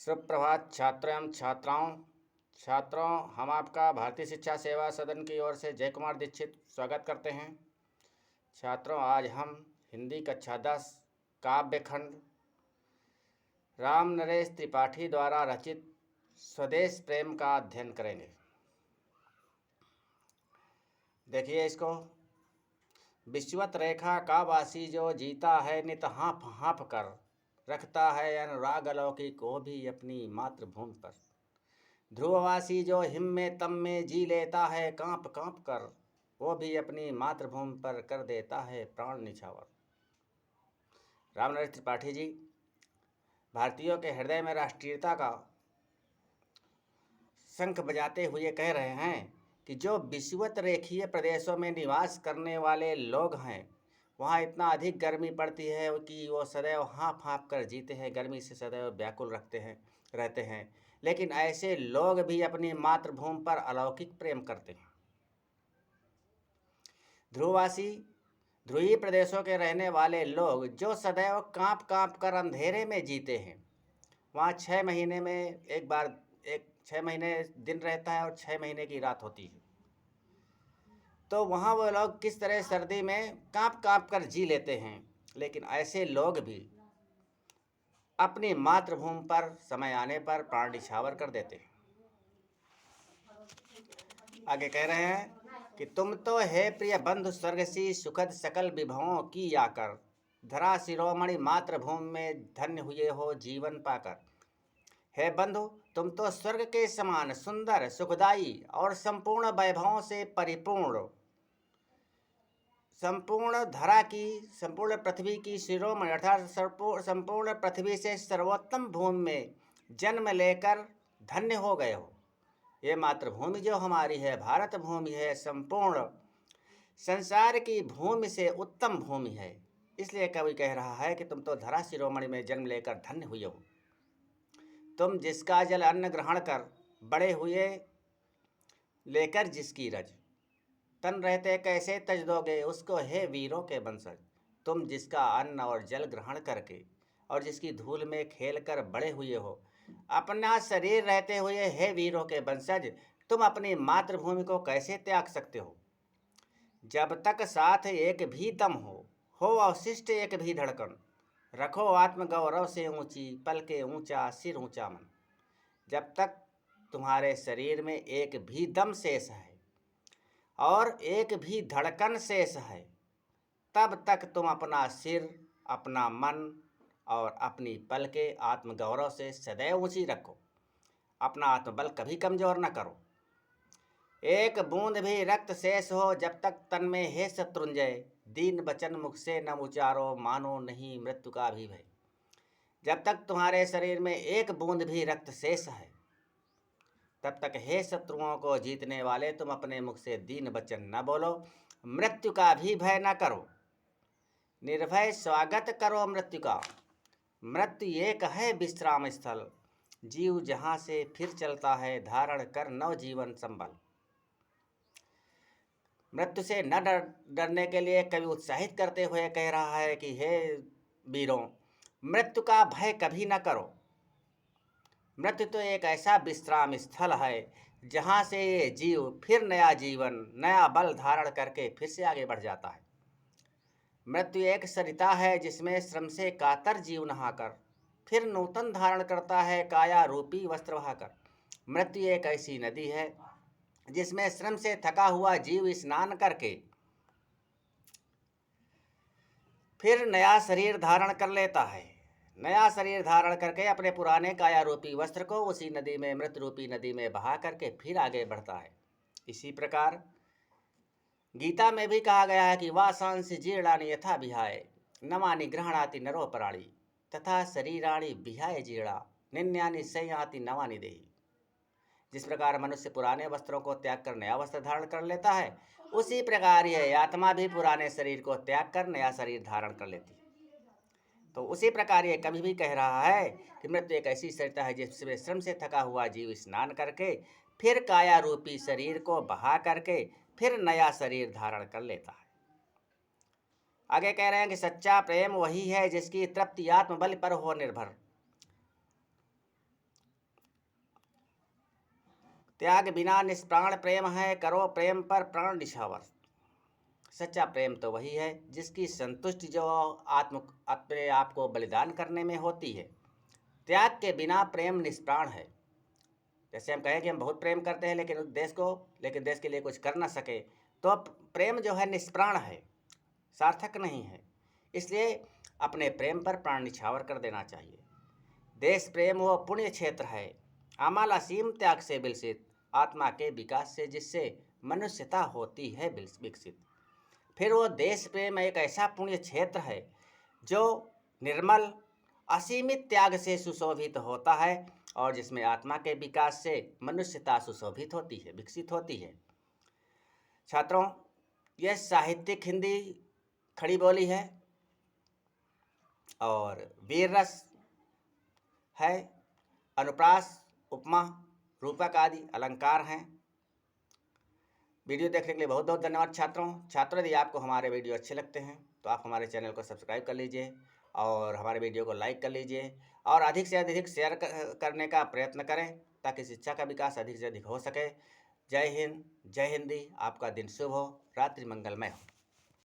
सुप्रभात छात्रों एवं छात्रों, हम आपका भारतीय शिक्षा सेवा सदन की ओर से जय कुमार दीक्षित स्वागत करते हैं। छात्रों, आज हम हिंदी कक्षा 10 काव्य खंड राम नरेश त्रिपाठी द्वारा रचित स्वदेश प्रेम का अध्ययन करेंगे। देखिए इसको। विश्वत रेखा का वासी जो जीता है नित हाँफ हाँफ कर, रखता है अनुराग अलौकिक वो भी अपनी मातृभूमि पर। ध्रुववासी जो हिम में तम में जी लेता है कांप कांप कर, वो भी अपनी मातृभूमि पर कर देता है प्राण निछावर। रामनरेश त्रिपाठी जी भारतीयों के हृदय में राष्ट्रीयता का शंख बजाते हुए कह रहे हैं कि जो विषुवत रेखीय प्रदेशों में निवास करने वाले लोग हैं वहाँ इतना अधिक गर्मी पड़ती है कि वो सदैव हाँफ हाँफ कर जीते हैं, गर्मी से सदैव व्याकुल रहते हैं। लेकिन ऐसे लोग भी अपनी मातृभूमि पर अलौकिक प्रेम करते हैं। ध्रुववासी ध्रुवीय प्रदेशों के रहने वाले लोग जो सदैव कांप कांप कर अंधेरे में जीते हैं, वहाँ 6 महीने में एक बार 6 महीने दिन रहता है और 6 महीने की रात होती है। तो वहाँ वो लोग किस तरह सर्दी में कांप कांप कर जी लेते हैं, लेकिन ऐसे लोग भी अपनी मातृभूमि पर समय आने पर प्राण न्यौछावर कर देते हैं। आगे कह रहे हैं कि तुम तो है प्रिय बंधु स्वर्ग सी सुखद सकल विभवों की आकर, धरा शिरोमणि मातृभूमि में धन्य हुए हो जीवन पाकर। हे बंधु, तुम तो स्वर्ग के समान सुंदर सुखदाई और संपूर्ण वैभवों से परिपूर्ण, संपूर्ण पृथ्वी की शिरोमणि अर्थात संपूर्ण पृथ्वी से सर्वोत्तम भूमि में जन्म लेकर धन्य हो गए हो। ये मातृभूमि जो हमारी है, भारत भूमि है, संपूर्ण संसार की भूमि से उत्तम भूमि है। इसलिए कवि कह रहा है कि तुम तो धरा शिरोमणि में जन्म लेकर धन्य हुए हो। तुम जिसका जल अन्न ग्रहण कर बड़े हुए, लेकर जिसकी रज, तन रहते कैसे तज दोगे उसको हे वीरों के वंशज। तुम जिसका अन्न और जल ग्रहण करके और जिसकी धूल में खेल कर बड़े हुए हो, अपना शरीर रहते हुए हे वीरों के वंशज, तुम अपनी मातृभूमि को कैसे त्याग सकते हो। जब तक साथ एक भी दम हो अवशिष्ट एक भी धड़कन, रखो आत्मगौरव से ऊंची पल के ऊंचा सिर ऊंचा मन। जब तक तुम्हारे शरीर में एक भी दम शेष है और एक भी धड़कन शेष है, तब तक तुम अपना सिर, अपना मन और अपनी पल के आत्मगौरव से सदैव ऊंची रखो। अपना आत्मबल कभी कमजोर न करो। एक बूंद भी रक्त शेष हो जब तक तन में है शत्रुंजय, दीन वचन मुख से न उचारो मानो नहीं मृत्यु का भी भय। जब तक तुम्हारे शरीर में एक बूंद भी रक्त शेष है, तब तक हे शत्रुओं को जीतने वाले तुम अपने मुख से दीन वचन न बोलो, मृत्यु का भी भय न करो। निर्भय स्वागत करो मृत्यु का, मृत्यु एक है विश्राम स्थल, जीव जहाँ से फिर चलता है धारण कर नव जीवन संबल। मृत्यु से न डरने के लिए कवि उत्साहित करते हुए कह रहा है कि हे वीरों, मृत्यु का भय कभी न करो। मृत्यु तो एक ऐसा विश्राम स्थल है जहाँ से ये जीव फिर नया जीवन, नया बल धारण करके फिर से आगे बढ़ जाता है। मृत्यु एक सरिता है जिसमें श्रम से कातर जीव नहाकर फिर नूतन धारण करता है काया रूपी वस्त्र बहाकर। मृत्यु एक ऐसी नदी है जिसमें श्रम से थका हुआ जीव स्नान करके फिर नया शरीर धारण कर लेता है। नया शरीर धारण करके अपने पुराने काया रूपी वस्त्र को उसी नदी में, मृत रूपी नदी में बहा करके फिर आगे बढ़ता है। इसी प्रकार गीता में भी कहा गया है कि वासांसि जीर्णानि यथा विहाय, नवानि गृह्णाति नरो प्राणी, तथा शरीराणि विहाय जीर्णा निन्यानि संयाति नवानि देहि। जिस प्रकार मनुष्य पुराने वस्त्रों को त्याग कर नया वस्त्र धारण कर लेता है, उसी प्रकार यह आत्मा भी पुराने शरीर को त्याग कर नया शरीर धारण कर लेती है। तो उसी प्रकार ये कभी भी कह रहा है कि मृत्यु एक ऐसी सरिता है जिसमें श्रम से थका हुआ जीव स्नान करके फिर काया रूपी शरीर को बहा करके फिर नया शरीर धारण कर लेता है। आगे कह रहे हैं कि सच्चा प्रेम वही है जिसकी तृप्ति आत्मबल पर हो निर्भर। त्याग बिना निष्प्राण प्रेम है, करो प्रेम पर प्राण निछावर। सच्चा प्रेम तो वही है जिसकी संतुष्टि जो अपने आप को बलिदान करने में होती है। त्याग के बिना प्रेम निष्प्राण है। जैसे हम कहें कि हम बहुत प्रेम करते हैं लेकिन देश के लिए कुछ कर ना सके, तो प्रेम जो है निष्प्राण है, सार्थक नहीं है। इसलिए अपने प्रेम पर प्राण निछावर कर देना चाहिए। देश प्रेम वो पुण्य क्षेत्र है, अमल असीम त्याग से विलसित, आत्मा के विकास से जिससे मनुष्यता होती है विकसित। फिर वो देश प्रेम एक ऐसा पुण्य क्षेत्र है जो निर्मल असीमित त्याग से सुशोभित होता है और जिसमें आत्मा के विकास से मनुष्यता सुशोभित होती है, विकसित होती है। छात्रों, यह साहित्यिक हिंदी खड़ी बोली है और वीर रस है, अनुप्रास, उपमा, रूपक आदि अलंकार हैं। वीडियो देखने के लिए बहुत बहुत धन्यवाद छात्रों। यदि आपको हमारे वीडियो अच्छे लगते हैं तो आप हमारे चैनल को सब्सक्राइब कर लीजिए और हमारे वीडियो को लाइक कर लीजिए और अधिक से अधिक शेयर करने का प्रयत्न करें ताकि शिक्षा का विकास अधिक से अधिक हो सके। जय हिंद, जय हिंदी। आपका दिन शुभ हो, रात्रि मंगलमय हो।